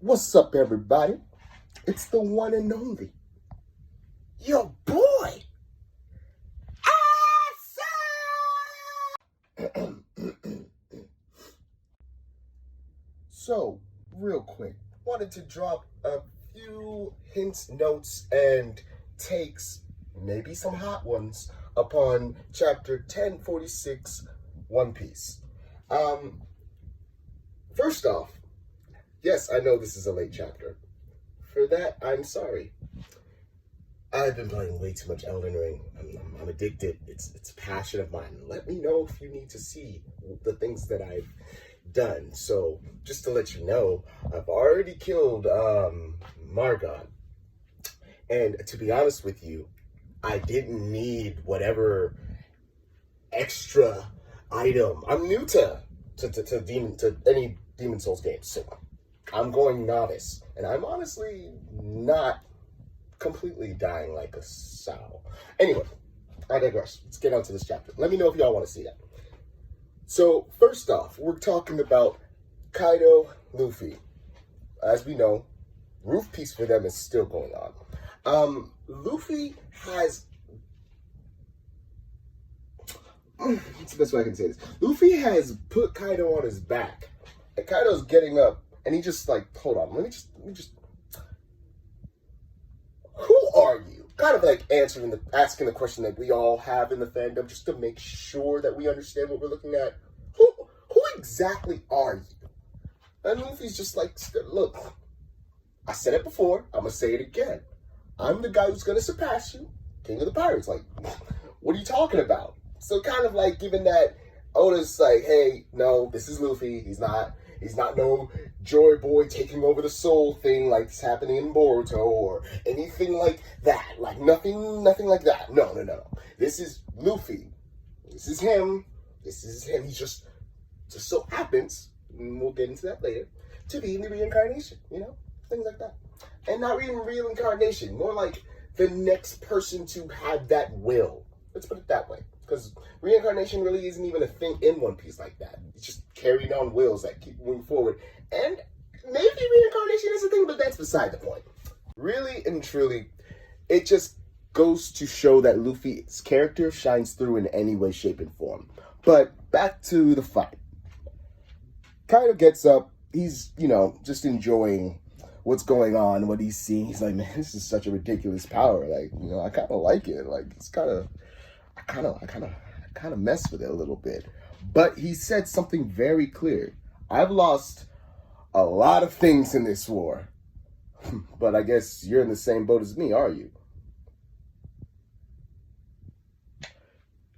What's up, everybody? It's the one and only, your boy, Asa! So, real quick, wanted to drop a few hints, notes, and takes, maybe some hot ones, upon chapter 1046, One Piece. First off, yes, I know this is a late chapter. For that, I'm sorry. I've been playing way too much Elden Ring. I'm addicted. It's a passion of mine. Let me know if you need to see the things that I've done. So, just to let you know, I've already killed Margon. And to be honest with you, I didn't need whatever extra item. I'm new to any Demon Souls games, so I'm going novice, and I'm honestly not completely dying like a sow. Anyway, I digress. Let's get on to this chapter. Let me know if y'all want to see that. So, first off, we're talking about Kaido, Luffy. As we know, Roof Peace for them is still going on. Luffy has... What's the best way I can say this? Luffy has put Kaido on his back. And Kaido's getting up, and he just like, hold on, let me just... Who are you? Kind of like asking the question that we all have in the fandom, just to make sure that we understand what we're looking at. Who exactly are you? And Luffy's just like, look, I said it before, I'm gonna say it again. I'm the guy who's gonna surpass you, King of the Pirates. Like, what are you talking about? So kind of like giving that Oda's like, hey, no, this is Luffy. He's not no Joy Boy taking over the soul thing like it's happening in Boruto or anything like that. Like nothing like that. No. This is Luffy. This is him. He just so happens, and we'll get into that later, to be in the reincarnation, things like that. And not even reincarnation, more like the next person to have that will. Let's put it that way. Because reincarnation really isn't even a thing in One Piece like that. It's just carrying on wills that keep moving forward. And maybe reincarnation is a thing, but that's beside the point. Really and truly, it just goes to show that Luffy's character shines through in any way, shape, and form. But back to the fight. Kaido gets up. He's, just enjoying what's going on, what he's seeing. He's like, man, this is such a ridiculous power. Like, I kind of like it. Like, it's kind of... I kind of mess with it a little bit. But he said something very clear. I've lost a lot of things in this war. But I guess you're in the same boat as me, are you?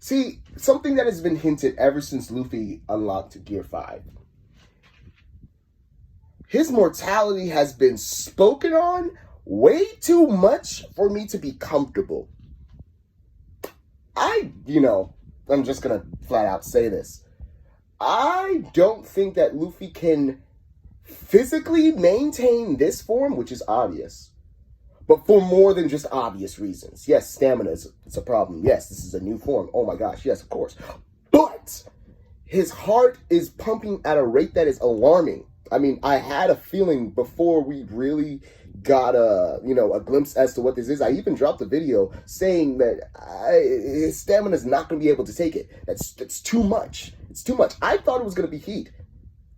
See, something that has been hinted ever since Luffy unlocked Gear 5. His mortality has been spoken on way too much for me to be comfortable. I'm just gonna flat out say this. I don't think that Luffy can physically maintain this form, which is obvious, but for more than just obvious reasons. Yes, stamina is a problem. Yes, this is a new form. Oh my gosh, yes, of course. But his heart is pumping at a rate that is alarming. I mean, I had a feeling before we really got a glimpse as to what this is. I even dropped a video saying that his stamina is not going to be able to take it. That's too much. It's too much. I thought it was going to be heat.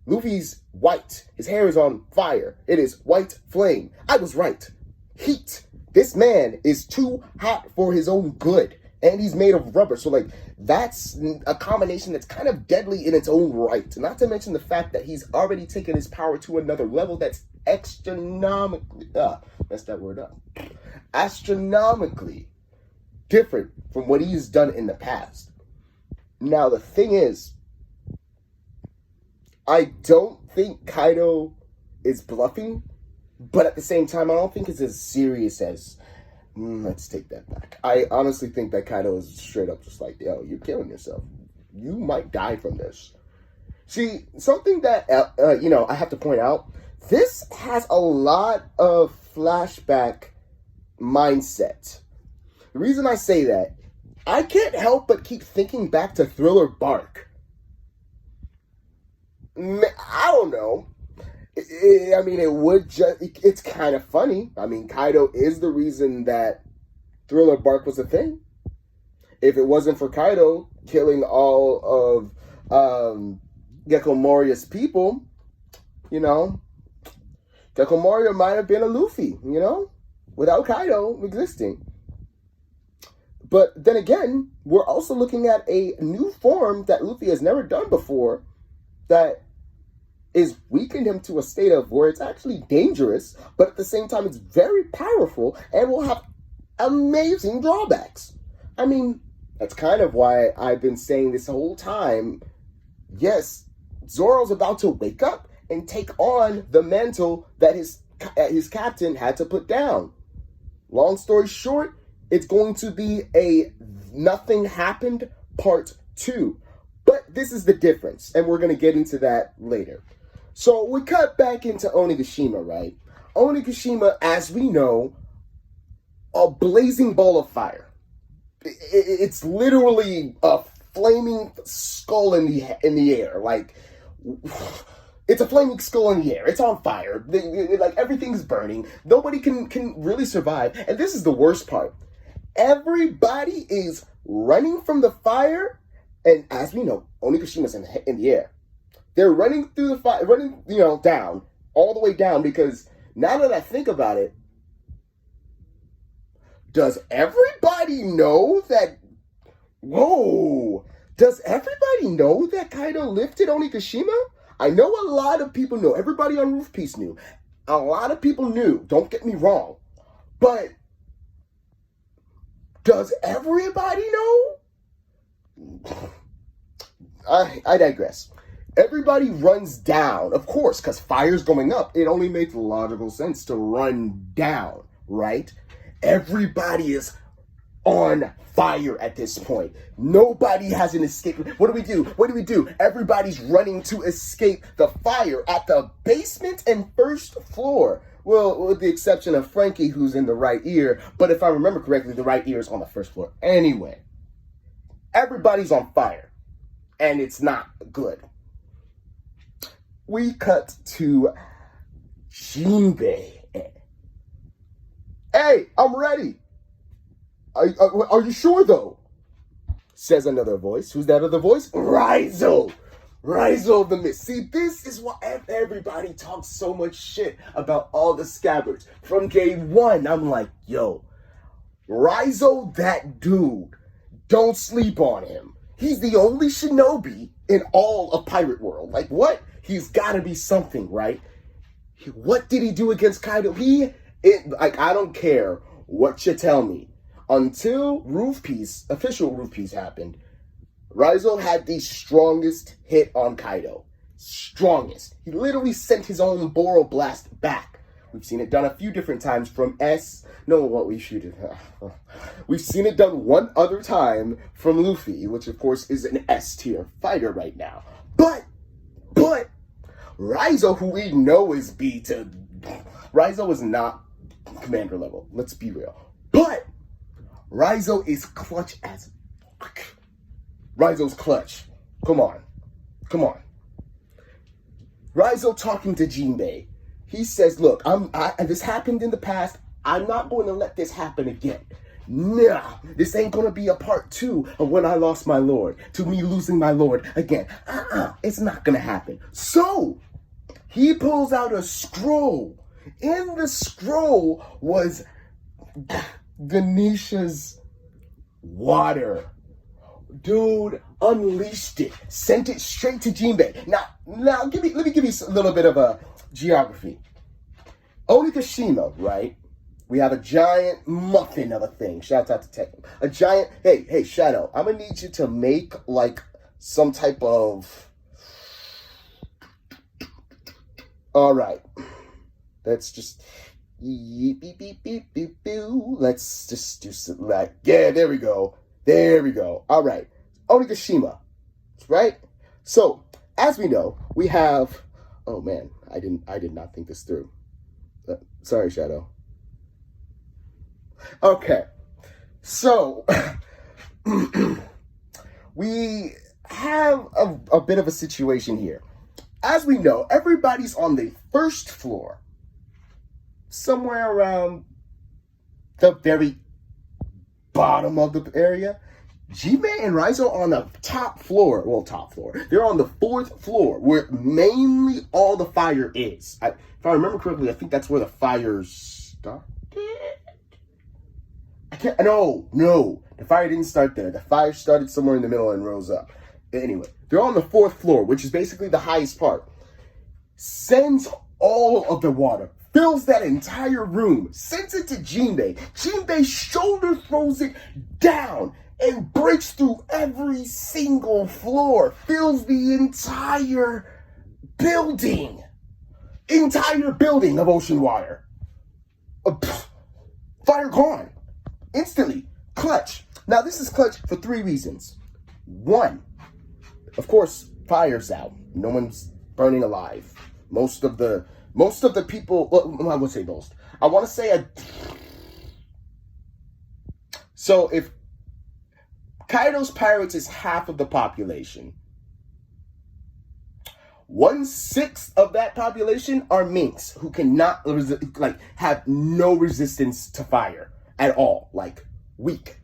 Luffy's white. His hair is on fire. It is white flame. I was right. Heat. This man is too hot for his own good. And he's made of rubber. So, that's a combination that's kind of deadly in its own right. Not to mention the fact that he's already taken his power to another level that's astronomically different from what he's done in the past. Now, the thing is, I don't think Kaido is bluffing, but at the same time, I don't think it's as serious as... let's take that back. I honestly think that Kaido is straight up just like, yo, you're killing yourself. You might die from this. See, something that, I have to point out, this has a lot of flashback mindset. The reason I say that, I can't help but keep thinking back to Thriller Bark. I don't know. I mean, it would just, it's kind of funny. I mean, Kaido is the reason that Thriller Bark was a thing. If it wasn't for Kaido killing all of Gecko Moria's people, you know, Gecko Moria might have been a Luffy, you know, without Kaido existing. But then again, we're also looking at a new form that Luffy has never done before that is weakened him to a state of where it's actually dangerous, but at the same time it's very powerful and will have amazing drawbacks. I mean, that's kind of why I've been saying this whole time, yes, Zoro's about to wake up and take on the mantle that his captain had to put down. Long story short, it's going to be a Nothing Happened Part 2. But this is the difference, and we're going to get into that later. So we cut back into Onigashima, right? Onigashima, as we know, a blazing ball of fire. It's literally a flaming skull in the air. Like, it's a flaming skull in the air. It's on fire. Like, everything's burning. Nobody can really survive. And this is the worst part. Everybody is running from the fire, and as we know, Onigashima in the air. They're running through the fire, running, down, all the way down, because now that I think about it, does everybody know that, does everybody know that Kaido lifted Onigashima? I know a lot of people know. Everybody on Roof Piece knew. A lot of people knew, don't get me wrong. But does everybody know? I digress. Everybody runs down, of course, because fire's going up. It only makes logical sense to run down, right? Everybody is on fire at this point. Nobody has an escape. What do we do? Everybody's running to escape the fire at the basement and first floor. Well, with the exception of Frankie, who's in the right ear. But if I remember correctly, the right ear is on the first floor. Anyway, everybody's on fire. And it's not good. We cut to Jinbei. Hey, I'm ready. Are you sure, though? Says another voice. Who's that other voice? Raizo. Raizo of the Mist. See, this is why everybody talks so much shit about all the scabbards. From day one, I'm like, yo, Raizo, that dude, don't sleep on him. He's the only shinobi in all of Pirate World. Like, what? He's got to be something, right? What did he do against Kaido? I don't care what you tell me. Until official Roof Piece happened, Raizo had the strongest hit on Kaido. Strongest. He literally sent his own Boro Blast back. We've seen it done a few different times from We've seen it done one other time from Luffy, which of course is an S tier fighter right now. But Raizo, who we know is Raizo is not commander level. Let's be real. But Raizo is clutch as fuck. Raizo's clutch. Come on. Raizo talking to Jinbei. He says, look, this happened in the past. I'm not going to let this happen again. Nah, this ain't going to be a part 2 of when I lost my lord, to me losing my lord again. It's not going to happen. So, he pulls out a scroll. In the scroll was Ganesha's water. Dude unleashed it, sent it straight to Jinbei. Now, let me give you a little bit of a geography. Onigashima, right? We have a giant muffin of a thing. Shout out to Tekken. A giant. Hey, Shadow. I'm gonna need you to make like some type of. All right. Let's just. Let's just do some like. Yeah, there we go. All right. Onigashima, right? So, as we know, we have. Oh man, I did not think this through. Sorry, Shadow. Okay, so we have a bit of a situation here. as we know, everybody's on the first floor, somewhere around the very bottom of the area. Jinbei and Raizo are on the top floor. Well, top floor. They're on the fourth floor, where mainly all the fire is. If I remember correctly, I think that's where the fire started. No. The fire didn't start there. The fire started somewhere in the middle and rose up. Anyway, they're on the fourth floor, which is basically the highest part. Sends all of the water, fills that entire room, sends it to Jinbei. Jinbei shoulder throws it down and breaks through every single floor, fills the entire building of ocean water. Fire gone. Instantly. Clutch. Now, this is clutch for 3 reasons. 1, of course, fire's out. No one's burning alive. Most of the people, well, I would say most. I want to say so if Kaido's pirates is half of the population, 1/6 of that population are minks who cannot, have no resistance to fire at all. Weak.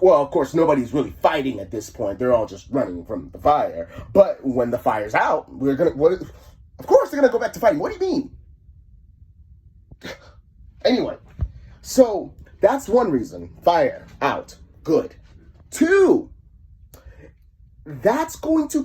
Well, of course, nobody's really fighting at this point. They're all just running from the fire. But when the fire's out, of course they're gonna go back to fighting. What do you mean? Anyway, so that's 1 reason. Fire out. Good. 2, that's going to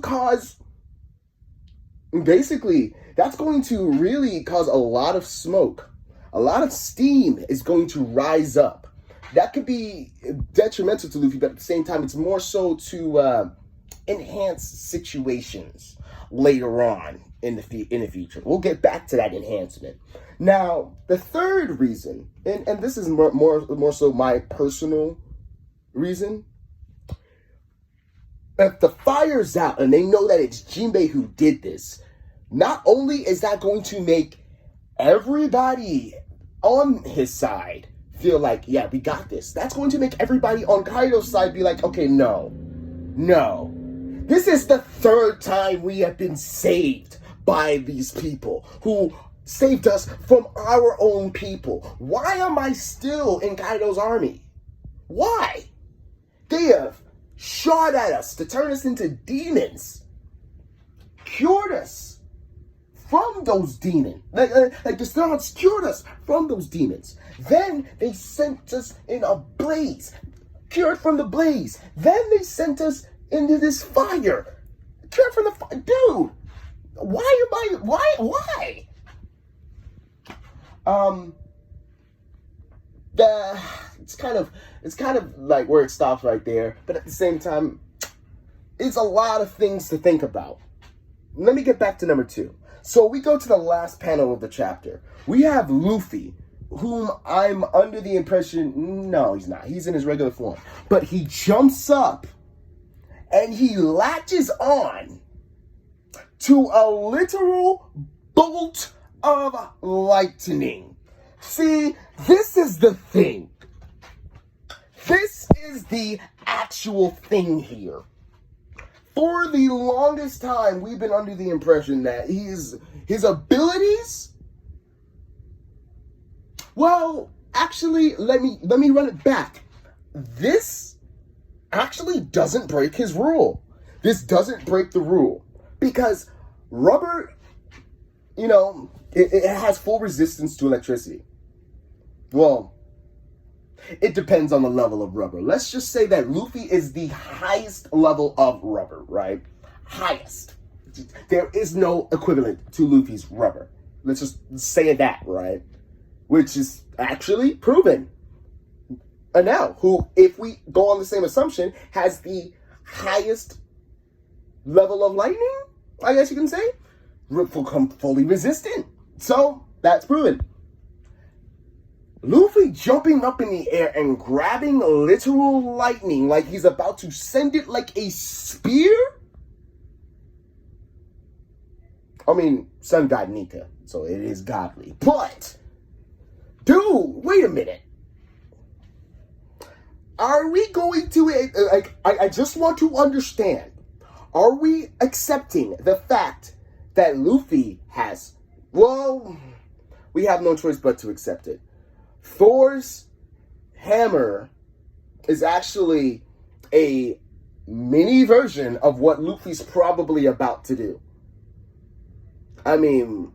really cause a lot of smoke. A lot of steam is going to rise up. That could be detrimental to Luffy, but at the same time, it's more so to enhance situations later on in the future. We'll get back to that enhancement. Now, the 3rd reason, and this is more so my personal reason. If the fire's out and they know that it's Jinbei who did this, not only is that going to make everybody on his side feel like, yeah, we got this. That's going to make everybody on Kaido's side be like, okay, no. This is the 3rd time we have been saved by these people who saved us from our own people. Why am I still in Kaido's army? Why? They have shot at us to turn us into demons, cured us from those demons. The Stars cured us from those demons. Then they sent us in a blaze, cured from the blaze. Then they sent us into this fire, cured from the fire. Dude, why? It's kind of like where it stops right there. But at the same time, it's a lot of things to think about. Let me get back to number 2. So we go to the last panel of the chapter. We have Luffy, whom I'm under the impression, no, he's not. He's in his regular form. But he jumps up and he latches on to a literal bolt of lightning. See, this is the thing. This is the actual thing here. For the longest time, we've been under the impression that his abilities, well, actually, let me run it back. This actually doesn't break his rule. This doesn't break the rule. Because rubber, it has full resistance to electricity. Well, it depends on the level of rubber. Let's just say that Luffy is the highest level of rubber, right? Highest. There is no equivalent to Luffy's rubber. Let's just say that, right? Which is actually proven. Enel, who, if we go on the same assumption, has the highest level of lightning, I guess you can say, fully resistant. So, that's proven. Luffy jumping up in the air and grabbing literal lightning like he's about to send it like a spear? I mean, sun god Nika, so it is godly. But, dude, wait a minute. Are we going to, I just want to understand, Are we accepting the fact that Luffy has, well, we have no choice but to accept it. Thor's hammer is actually a mini version of what Luffy's probably about to do. I mean,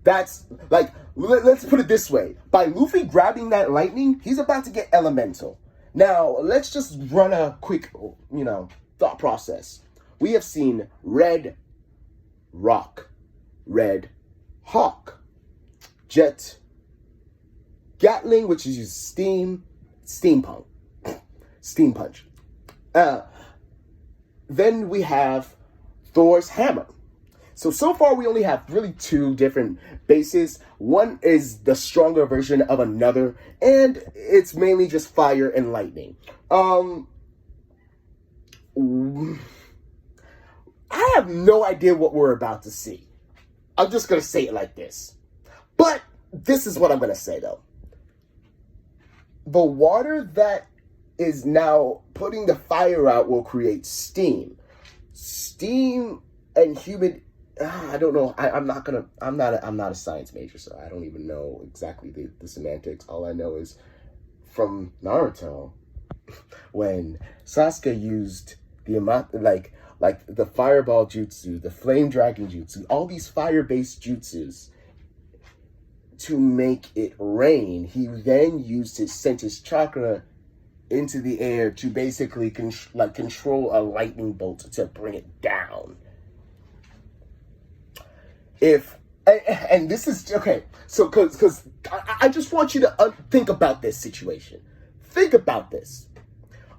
that's like, let's put it this way. By Luffy grabbing that lightning, he's about to get elemental. Now, let's just run a quick, thought process. We have seen Red Rock, Red Hawk, Jet, Gatling, which is steam punch. Then we have Thor's hammer. So far we only have really two different bases. One is the stronger version of another, and it's mainly just fire and lightning. I have no idea what we're about to see. I'm just going to say it like this. But this is what I'm going to say, though. The water that is now putting the fire out will create steam. Steam and humid... I don't know. I'm not a science major, so I don't even know exactly the semantics. All I know is from Naruto, when Sasuke used the amount, like the fireball jutsu, the flame dragon jutsu, all these fire-based jutsus to make it rain, he then sent his chakra into the air to basically control a lightning bolt to bring it down. And this is okay, so because I just want you to think about this situation. Think about this.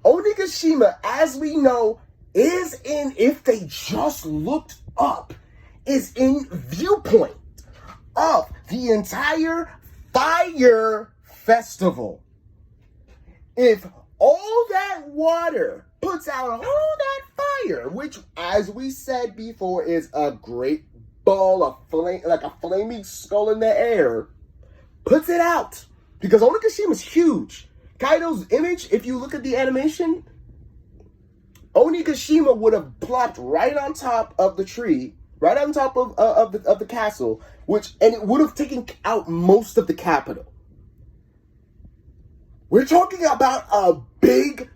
Onigashima, as we know, is in, if they just looked up, is in viewpoint of the entire fire festival. If all that water puts out all that fire, which, as we said before, is a great ball of flame, like a flaming skull in the air, puts it out. Because Onigashima is huge. Kaido's image, if you look at the animation, Onigashima would have plopped right on top of the tree, right on top of the castle, and it would have taken out most of the capital. We're talking about a big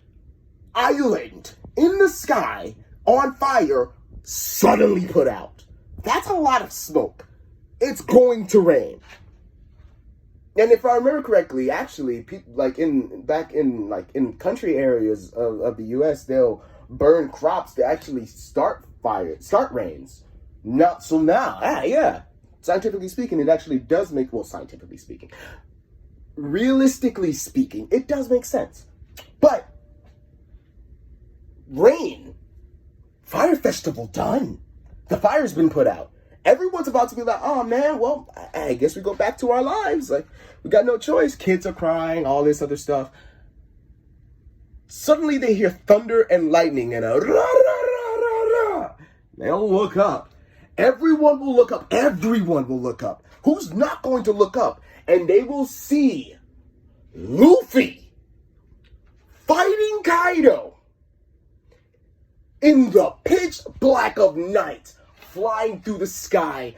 island in the sky on fire suddenly put out. That's a lot of smoke. It's going to rain. And if I remember correctly, actually, people in country areas of the U.S., they'll burn crops to actually start rains. Not so now. Yeah. Scientifically speaking, it actually does make, scientifically speaking, realistically speaking, it does make sense. But rain, fire festival done. The fire's been put out. Everyone's about to be like, oh man, well, I guess we go back to our lives. Like, we got no choice. Kids are crying, all this other stuff. Suddenly they hear thunder and lightning and a rah, rah, rah, rah, rah. They'll look up. Everyone will look up. Everyone will look up. Who's not going to look up? And they will see Luffy fighting Kaido in the pitch black of night, flying through the sky,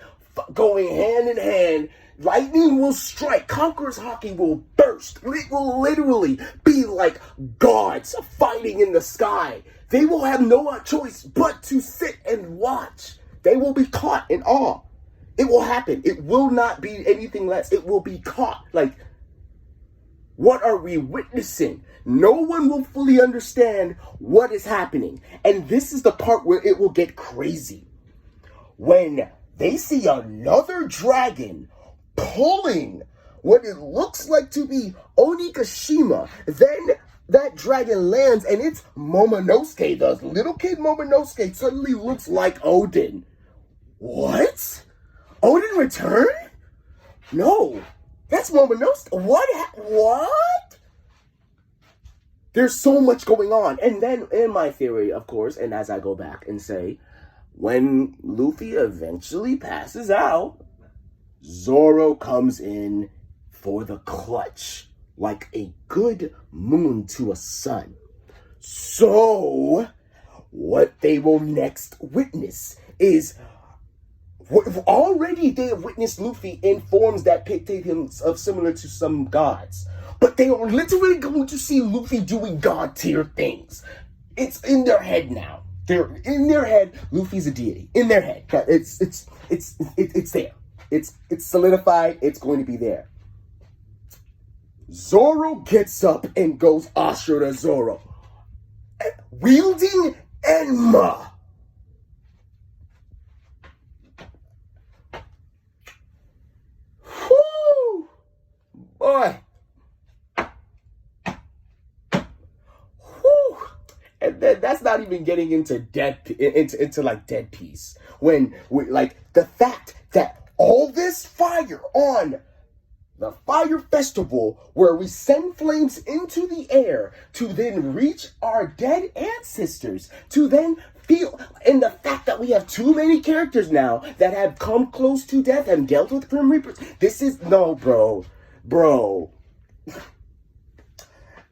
going hand in hand. Lightning will strike. Conqueror's Haki will burst. It will literally be like gods fighting in the sky. They will have no choice but to sit and watch. They will be caught in awe. It will happen. It will not be anything less. It will be caught. Like, what are we witnessing? No one will fully understand what is happening. And this is the part where it will get crazy. When they see another dragon pulling what it looks like to be Onigashima, then that dragon lands and it's Momonosuke. The little kid Momonosuke suddenly looks like Odin. What? Odin returned? No. That's Momonosuke. What? There's so much going on. And then, in my theory, of course, and as I go back and say, when Luffy eventually passes out, Zoro comes in for the clutch, like a good moon to a sun. So, what they will next witness is already they have witnessed Luffy in forms that pictate him of similar to some gods. But they are literally going to see Luffy doing god tier things. It's in their head now. They're in their head. Luffy's a deity. In their head. It's there. It's solidified. It's going to be there. Zoro gets up and goes Ashura Zoro, wielding Enma. Whoo! Boy. Whoo! And then that's not even getting into into like Dead Piece. When like the fact that all this fire on the Fire Festival, where we send flames into the air to then reach our dead ancestors, to then feel, and the fact that we have too many characters now that have come close to death and dealt with Grim Reapers. This is, no, bro.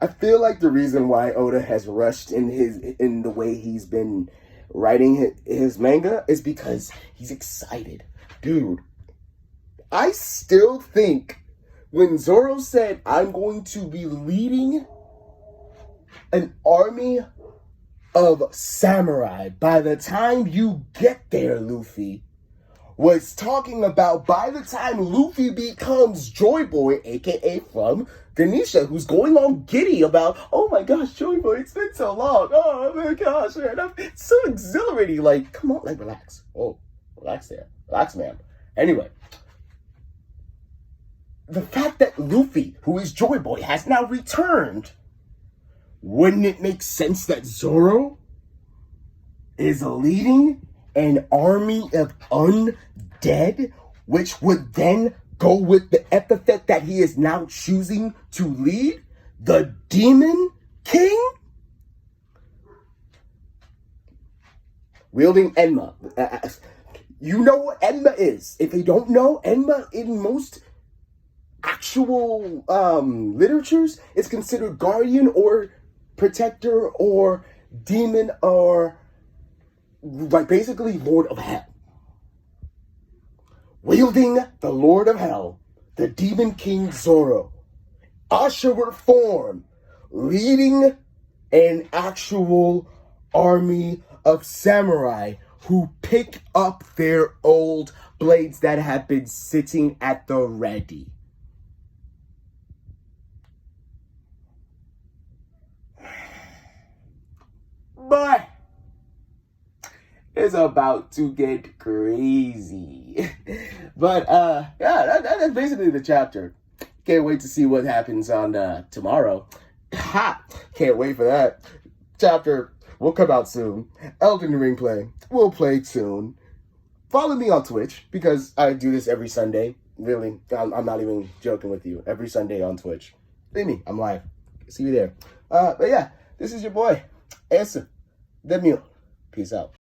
I feel like the reason why Oda has rushed in the way he's been writing his manga is because he's excited. Dude, I still think when Zoro said, I'm going to be leading an army of samurai by the time you get there, Luffy, was talking about by the time Luffy becomes Joy Boy, aka from Ganesha, who's going on giddy about, oh my gosh, Joy Boy, it's been so long. Oh my gosh, man, it's so exhilarating. Like, come on, like, relax. Oh, relax there. Relax, man. Anyway. The fact that Luffy, who is Joy Boy, has now returned, wouldn't it make sense that Zoro is leading an army of undead, which would then go with the epithet that he is now choosing to lead, the Demon King? Wielding Enma. You know what Enma is. If you don't know, Enma in most actual literatures is considered guardian or protector or demon or like basically Lord of Hell. Wielding the Lord of Hell, the Demon King Zoro, Ashura form, leading an actual army of samurai who pick up their old blades that have been sitting at the ready. But it's about to get crazy. But yeah, that's basically the chapter. Can't wait to see what happens on tomorrow. Ha! Can't wait for that. Chapter will come out soon. Elden Ring play will play soon. Follow me on Twitch because I do this every Sunday. Really, I'm not even joking with you. Every Sunday on Twitch. See me, I'm live. See you there. But yeah, this is your boy, Ansem the Mule. Peace out.